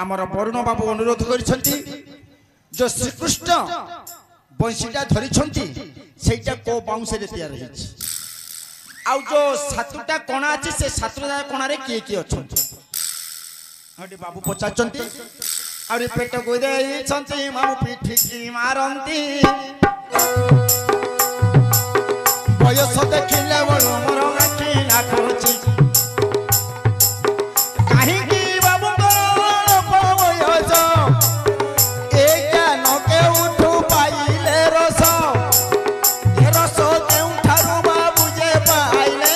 आमर वरुण बाबू अनुरोध करिसेंती जो श्रीकृष्ण बंशीटा धरिछंती सेटा को बाउंस रे तैयार हिच आ जो सातटा कोणा अछि से सातटा कोणा रे किए किए अछंती हडी बाबू पचाचंती आरे पेट को देई छंती मामु पिठी की मारंती बयस देखिले बड़ मोर आखि ना खोची काहे की बाबू बयस ए ज्ञान के उठू पाइले रस ए रस देउ ठारू बाबू जे पाइले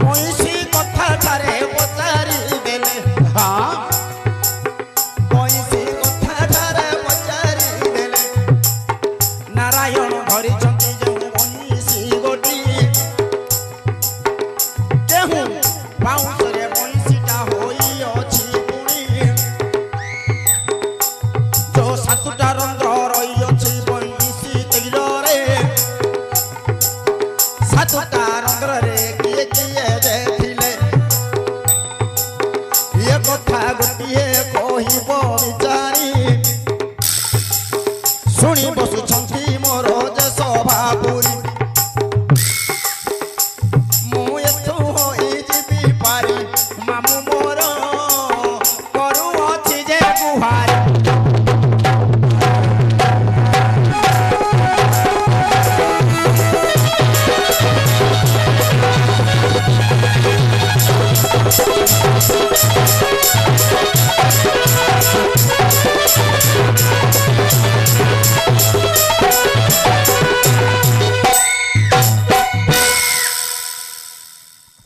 बंशी कथा तारे पचारी देले हां बंशी कथा तारे पचारी देले नारायण धरि छंती जे बंशी गोटी केहू बाउंस रे बंशीटा होई अछि पुणी जो सातटा रंध्र रही अछि बंशी तेल रे सातटा रंध्र रे किए किए देखिले ये कथा गोटिए कहिबो विचारी सुनी बसुछंती मोर जे सभापुरी मु एथु होई जीवी पारी मामु मोर करू अछि जे गुहारी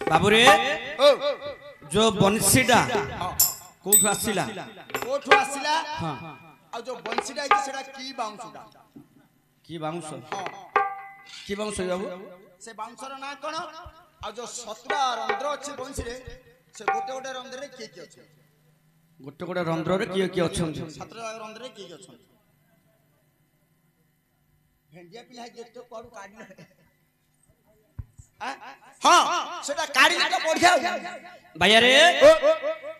बाबूरे जो बंशीटा कोठु आसिला हां आ जो बंशीटा है सेटा की बाउंसटा की बाउंस बाबू से बाउंसर ना कोन आ जो 17 रंध्र अछि बंशी रे से गोटे गोटे रंध्र रे के अछि गोटे गोटे रंध्र रे किए किए अछन 17 रंध्र रे के अछि भेंडिया पिला जे तो पडू काढले हां सेटा काढी के बढ़िया भैया रे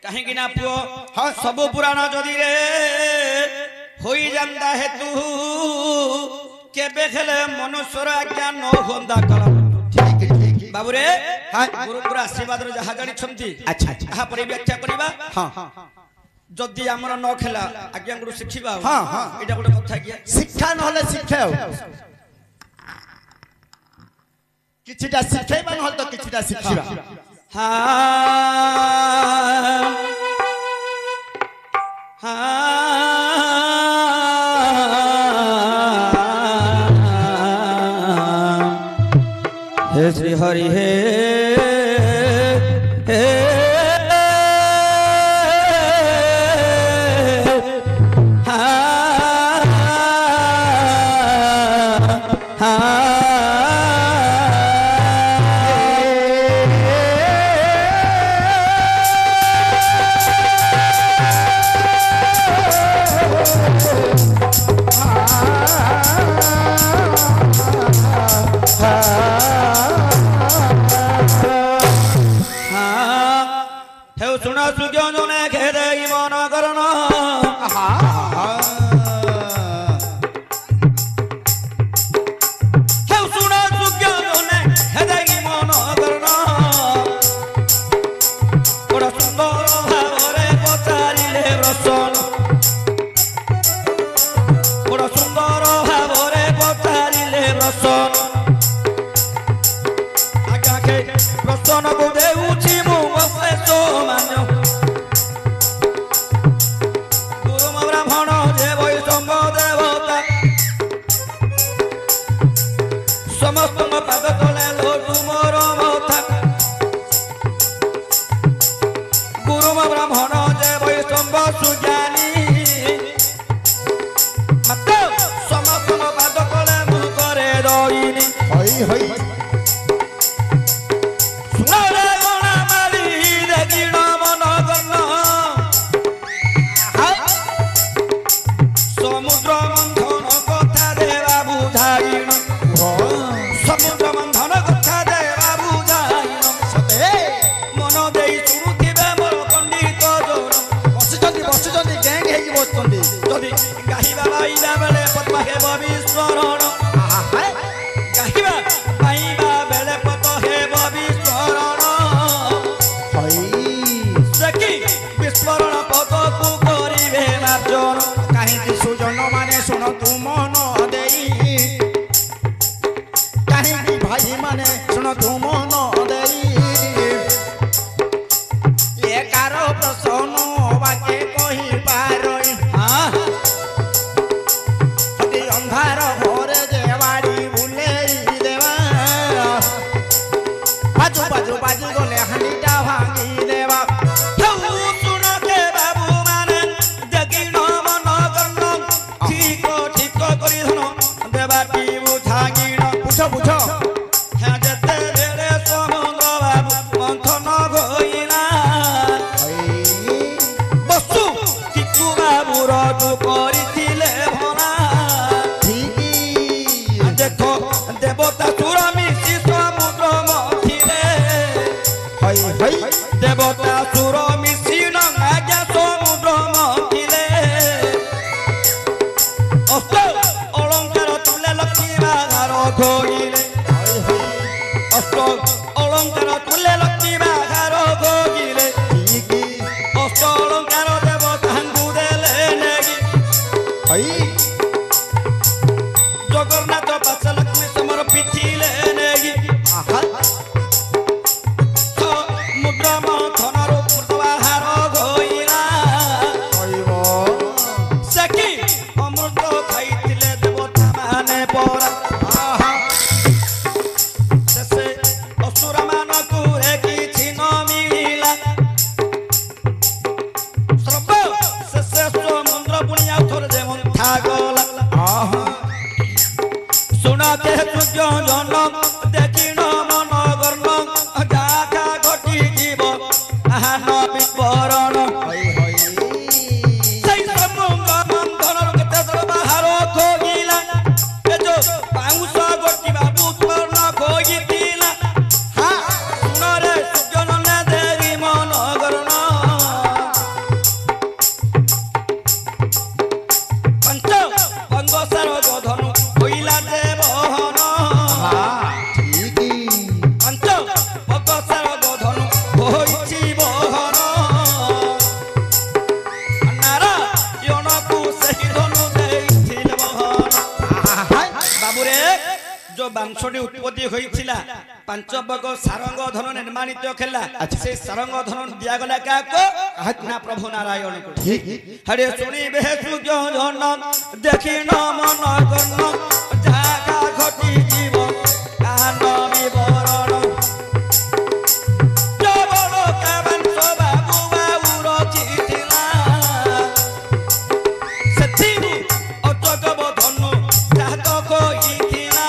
काहे कि ना पुओ सब पुराण जदी रे होई जांदा है तू केबे खेले मनुष्यर आज्ञा न होंदा कल ठीक बाबू रे गुरुपुर आशीर्वाद रे जहा जानि छंती अच्छा अच्छा आहा परि व्याख्या करिबा हां जदी हमर न खेला आज्ञा गुरु शिखिबा हां हां एटा गोटे कथा किया शिक्षा नहले शिक्षा किछिटा शिखेबा नहल तो किछिटा शिखिबा हां हे श्री हरि हे सुना सुज्ञ जने खेदे मन करन सुना सुज्ञ जने खेदे मन करन बड़ सुंदर भावरे पचारिले रसन बड़ सुंदर भावरे पचारिले रसन आज्ञा के रसन को देउछि मु बसेसो मान्य गुरु ब्राह्मण जे वैष्णव देवता समस्त पाद तले लोटु मोर मथा गुरु ब्राह्मण जे वैष्णव सुज्ञानी मत समस्त पाद तले मु करे दईनी हई हई मन दे शुरू थे मोर पंडित দেখি বিস্ফোরণ পদকু করিবে মার্জন কাহিଁକି ସୁଜନ ମାନେ ଶୁଣ ତୁ ମନ ଦେଇ କାହିଁକି ଭାଇ ମାନେ ଶୁଣ ତୁ ମନ ଦେଇ ଏକାର ପ୍ରଶ୍ନ ବାକେ କହିପାରଇ ଅତି ଅନ୍ଧାର ଘରେ ଯେ ବାଡ଼ି ବୁଲେଇ ଦେବା ବାଜୁ ବାଜୁ ବାଜୁ ଗଲେ ହାଣ୍ଡିଟା ଭାଙ୍ଗି ଦେବା ବୁଝ ବୁଝ দেবতা সুর মিশ্রিণ আজ্ঞা সমুদ্র মথিলে অস্ত অলঙ্কার তুলে লক্ষ্মী বাঘার ঘইলে অস্ত অলঙ্কার তুলে লক্ষ্মী বাঘার ঘইলে অস্ত অলঙ্কার দেবতাঙ্কু দেলে নেগি জগন্নাথ পাশ লক্ষ্মী সমর পিঠিলে নেগি শুনাতে সূর্য দেখিন মন গর্ণ যাকা ঘটি জীব আহান বিবরণ সেই সমঙ্গ মন্থনর কেতে বাহার খোগিলা এ যো পাউস গটিবা বুৎপর্ণ খোগিতিলা শুনরে সূর্য না দেরি মন গর্ণ পঞ্চ বঙ্গসার গোধনু হইলা দেবহন পঞ্চ বঙ্গসার গোধনু হইছি বহন নারায়ণকু সেই ধনু দেইছিল বহন বাবুরে जो बांशटी उत्पत्ति होइथिला पांचबग सारंग धन निर्माणित खेला से सारंग धन दिया गला काको ना प्रभु नारायण को हरे सुनी बेसु जो धन देखि न मन गण जागा घटी जीव कान विवरण जबल काबंस बाबू बाबू रचिथिला सेथि अजगब धनु जात कहिथिला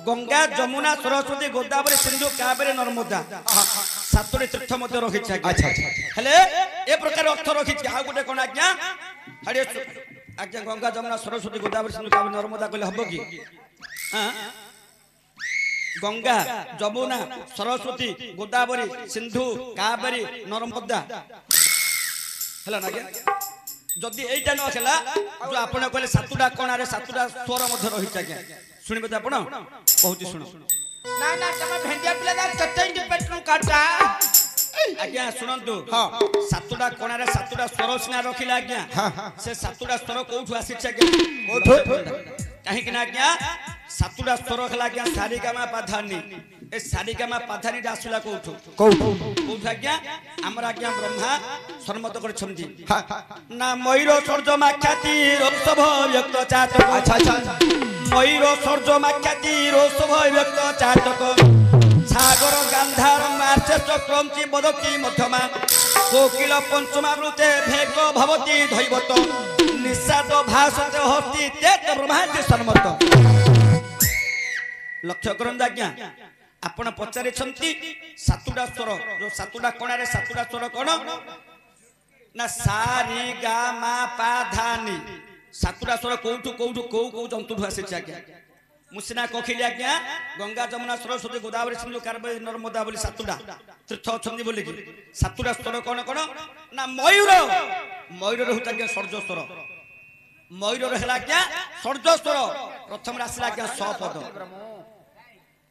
गंगा जमुना सरस्वती गोदावरी सिंधु कावेरी नर्मदा सातोटी तीर्थ मध्य रही हेले ए प्रकार अर्थ रखी आ गोटे कौन आज्ञा ଆଡେ ଆଜ୍ଞା ଗଙ୍ଗା ଯମୁନା ସରସ୍ୱତୀ ଗୋଦାବରୀ ସିନ୍ଧୁ କାବେରୀ ନର୍ମଦା କହିଲେ ହବ କି? ଗଙ୍ଗା ଯମୁନା ସରସ୍ୱତୀ ଗୋଦାବରୀ ସିନ୍ଧୁ କାବେରୀ ନର୍ମଦା ହେଲା ନା ଆଜ୍ଞା? ଯଦି এইটা ন ହେଲା ଯୋ ଆପଣ କହିଲେ ସାତୁଟା କୋଣାରେ ସାତୁଟା ସ୍ୱର ମଧ୍ୟ ରହିଛି ଆଜ୍ଞା শুনিবে তো ଆପଣ କହୁଛି ଶୁଣ ନା ନା ତମେ ଭେଣ୍ଡିଆ ପିଲା ଦା କେତେ ଇଣ୍ଡିପେଟ୍ରୁ କାଟା ଆଜ୍ଞା ଶୁଣନ୍ତୁ ସାତୁଟା କୋଣାରେ ସାତୁଟା ସ୍ୱର ସିନା ରଖିଲା ଆଜ୍ଞା ସେ ସାତୁଟା ସ୍ୱର କୋଉଠୁ ଆସିଛି ଆଜ୍ଞା କାହିଁକି ନା ଆଜ୍ଞା ସାତୁଟା ସ୍ୱର ହେଲା ଆଜ୍ଞା ସାରିଗାମା ପାଧାନି ଏ ସାରିଗାମା ପାଧାନି ଟା ଆସିଲା କୋଉଠୁ କୋଉଠୁ ଆଜ୍ଞା ଆମର ଆଜ୍ଞା ବ୍ରହ୍ମା ସମ୍ମତ କରିଛନ୍ତି ନା ମୟୂର ସୂର୍ଯ୍ୟମାଖ୍ୟାତି ରୋଷଭ ବ୍ୟକ୍ତ ଚାତକ ମୟୂର ସୂର୍ଯ୍ୟମାଖ୍ୟାତି ରୋଷଭ ବ୍ୟକ୍ତ ଚାତକ ସାଗର ଗାନ୍ଧାର ମାର୍ଚେଷ୍ଟ କ୍ରଞ୍ଚି ବଦତି ମଧ୍ୟମା କୋକିଳ ପଞ୍ଚମା ବୃତେ ଭେଗ ଭବତି ଧୈବତ ନିଶାଦ ଭାଷତେ ହସ୍ତି ତେତ ବ୍ରହ୍ମାଦି ସମ୍ମତ ଲକ୍ଷ୍ୟ କରନ୍ତୁ ଆଜ୍ଞା ଆପଣ ପଚାରିଛନ୍ତି ସାତୁଟା ସ୍ୱର ଯୋଉ ସାତୁଟା କୋଣାରେ ସାତୁଟା ସ୍ୱର କଣ ନା ସାରି ଗା ମା ପା ଧା ନି ସାତୁଟା ସ୍ୱର କୋଉଠୁ କୋଉଠୁ କୋଉ କୋଉ ଜନ୍ତୁଠୁ ଆସିଛି ଆଜ୍ଞା ମୁଁ ସିନା କହିଲି ଆଜ୍ଞା ଗଙ୍ଗା ଯମୁନା ସରସ୍ୱତୀ ଗୋଦାବରୀ ସିନ୍ଧୁ କାବେରୀ ନର୍ମଦା ବୋଲି ସାତୁଟା ତୀର୍ଥ ଅଛନ୍ତି ବୋଲିକି ସାତୁଟା ସ୍ୱର କଣ କଣ ନା ମୟୂର ମୟୂର ହଉଛି ଆଜ୍ଞା ଷଡ଼୍ଜ ସ୍ୱର ମୟୂର ହେଲା ଆଜ୍ଞା ଷଡ଼୍ଜ ସ୍ୱର ପ୍ରଥମରେ ଆସିଲା ଆଜ୍ଞା ସ ପଦ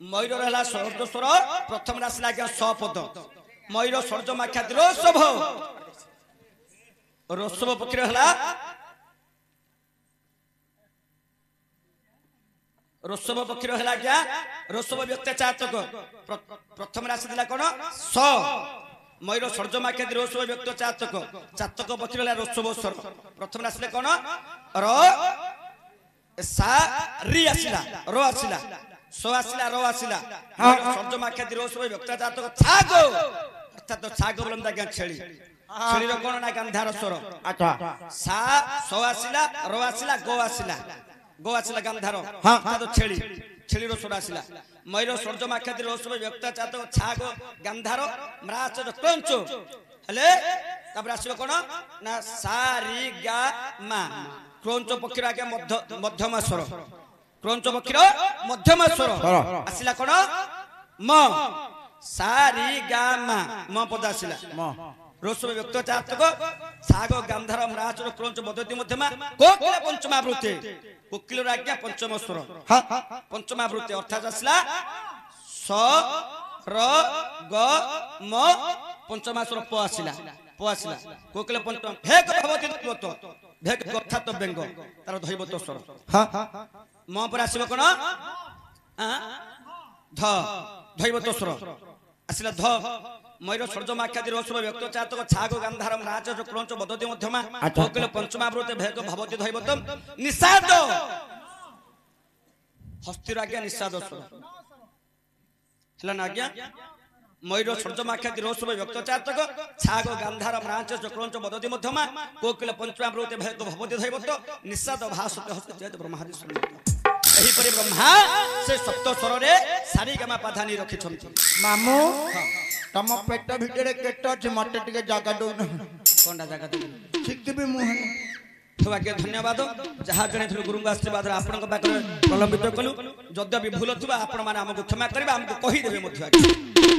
ମୟୂର ହେଲା ଷଡ଼୍ଜ ସ୍ୱର ପ୍ରଥମରେ ଆସିଲା ଆଜ୍ଞା ସ ପଦ ମୟୂର ସୂର୍ଯ୍ୟମାଖ୍ୟାତି ରୋଷଭ ରୋଷଭ ପକ୍ଷୀର ହେଲା ରୋଷଭ ପକ୍ଷୀର ହେଲା ଆଜ୍ଞା ରୋଷଭ ବ୍ୟକ୍ତ ଚାତକ ପ୍ରଥମରେ ଆସିଥିଲା କଣ ସ ମୟୂର ସୂର୍ଯ୍ୟମାଖ୍ୟାତି ରୋଷଭ ବ୍ୟକ୍ତ ଚାତକ ଚାତକ ପକ୍ଷୀର ହେଲା ରୋଷଭ ସ୍ୱର ପ୍ରଥମରେ ଆସିଲେ କଣ ର ସା ରି ଆସିଲା ର ଆସିଲା ସ ଆସିଲା ର ଆସିଲା ସୂର୍ଯ୍ୟମାଖ୍ୟାତି ରୋଷଭ ବ୍ୟକ୍ତ ଚାତକ ଛାଗ ଅର୍ଥାତ ଛାଗ ବୋଲନ୍ତି ଆଜ୍ଞା ଛେଳି ଛେଳିର କଣ ନା ଗାନ୍ଧାର ସ୍ୱର ସା ସ ଆସିଲା ର ଆସିଲା ଗୋ ଆସିଲା ଗୋ ଆସିଲା ଗାନ୍ଧାର ଛେଳି ଛେଳିର ସ୍ୱର ଆସିଲା ମୟୂର ସୂର୍ଯ୍ୟମାଖ୍ୟାତି ରୋଷଭ ବ୍ୟକ୍ତ ଚାତକ ଛାଗ ଗାନ୍ଧାର ମ୍ରାଚ କ୍ରଞ୍ଚ ହେଲେ ତାପରେ ଆସିବ କଣ ନା ସା ରି ଗା ମା କ୍ରଞ୍ଚ ପକ୍ଷୀର ଆଜ୍ଞା ମଧ୍ୟମା ସ୍ୱର କ୍ରଞ୍ଚ ପକ୍ଷୀର ମଧ୍ୟମା ସ୍ୱର ଆସିଲା କଣ ମ ସା ରି ଗା ମା ମ ପଦ ଆସିଲା ରୋଷଭ ବ୍ୟକ୍ତ ଚାତକ ଛାଗ ଗାନ୍ଧାର ମ୍ରାଚ କ୍ରଞ୍ଚ ବଦତି ମଧ୍ୟମା କୋକିଳ ପଞ୍ଚମା ବୃତ୍ତି କୋକିଳର ଆଜ୍ଞା ପଞ୍ଚମ ସ୍ୱର ପଞ୍ଚମା ବୃତ୍ତି ଅର୍ଥାତ ଆସିଲା ସ ର ଗ ମ ପଞ୍ଚମା ସ୍ୱର ପ ଆସିଲା କୋକିଳ ପଞ୍ଚମ ଭେଗ ଭବତି ଧୈବତ ଭେଗ ଅର୍ଥାତ ବେଙ୍ଗ ତାର ଧୈବତ ସ୍ୱର ମ ପରେ ଆସିବ କଣ ଧ ଧୈବତ ସ୍ୱର ଆସିଲା ଧ ମୟୂର ସୂର୍ଯ୍ୟମାଖ୍ୟାତି ରୋଷଭ ବ୍ୟକ୍ତ ଚାତକ ଛାଗ ଗାନ୍ଧାର ମ୍ରାଚ କ୍ରଞ୍ଚ ବଦତି ମଧ୍ୟମା କୋକିଳ ପଞ୍ଚମା ବୃତ୍ତି ଭେଗ ଭବତି ଧୈବତ ନିଷାଦ ହସ୍ତିର ଆଜ୍ଞା ନିଷାଦ ସ୍ୱର ହେଲା ନା ଆଜ୍ଞା ମୟୂର ସୂର୍ଯ୍ୟମାଖ୍ୟାତି ରୋଷଭ ବ୍ୟକ୍ତ ଚାତକ ଛାଗ ଗାନ୍ଧାର ମ୍ରାଚ କ୍ରଞ୍ଚ ବଦତି ମଧ୍ୟମା କୋକିଳ ପଞ୍ଚମା ବୃତ୍ତି ଭେଗ ଭବତି ଧୈବତ ନିଷାଦ ଭାଷତେ ହସ୍ତି ତେତ ବ୍ରହ୍ମାଦି ସମ୍ମତ ଏହିପରି ବ୍ରହ୍ମା ସେ ସପ୍ତ ସ୍ୱରରେ ସାରିଗାମା ପାଧାନି ରଖିଛନ୍ତି ମାମୁ ତମ ପେଟ ଭିତରେ କେତେ ଅଛି ମତେ ଟିକେ ଜାଗା ଦଉନ କଣଟା ଜାଗା ଶିଖିବି ମୁଁ ଆଜ୍ଞା ଧନ୍ୟବାଦ ଯାହା ଜଣେଇଥିଲୁ ଗୁରୁଙ୍କ ଆଶୀର୍ବାଦରେ ଆପଣଙ୍କ ପାଖରେ ପ୍ରଲମ୍ବିତ କଲୁ ଯଦି ବି ଭୁଲ ଥିବା ଆପଣ ମାନେ ଆମକୁ କ୍ଷମା କରିବେ ଆମକୁ କହିଦେବେ ମଧ୍ୟ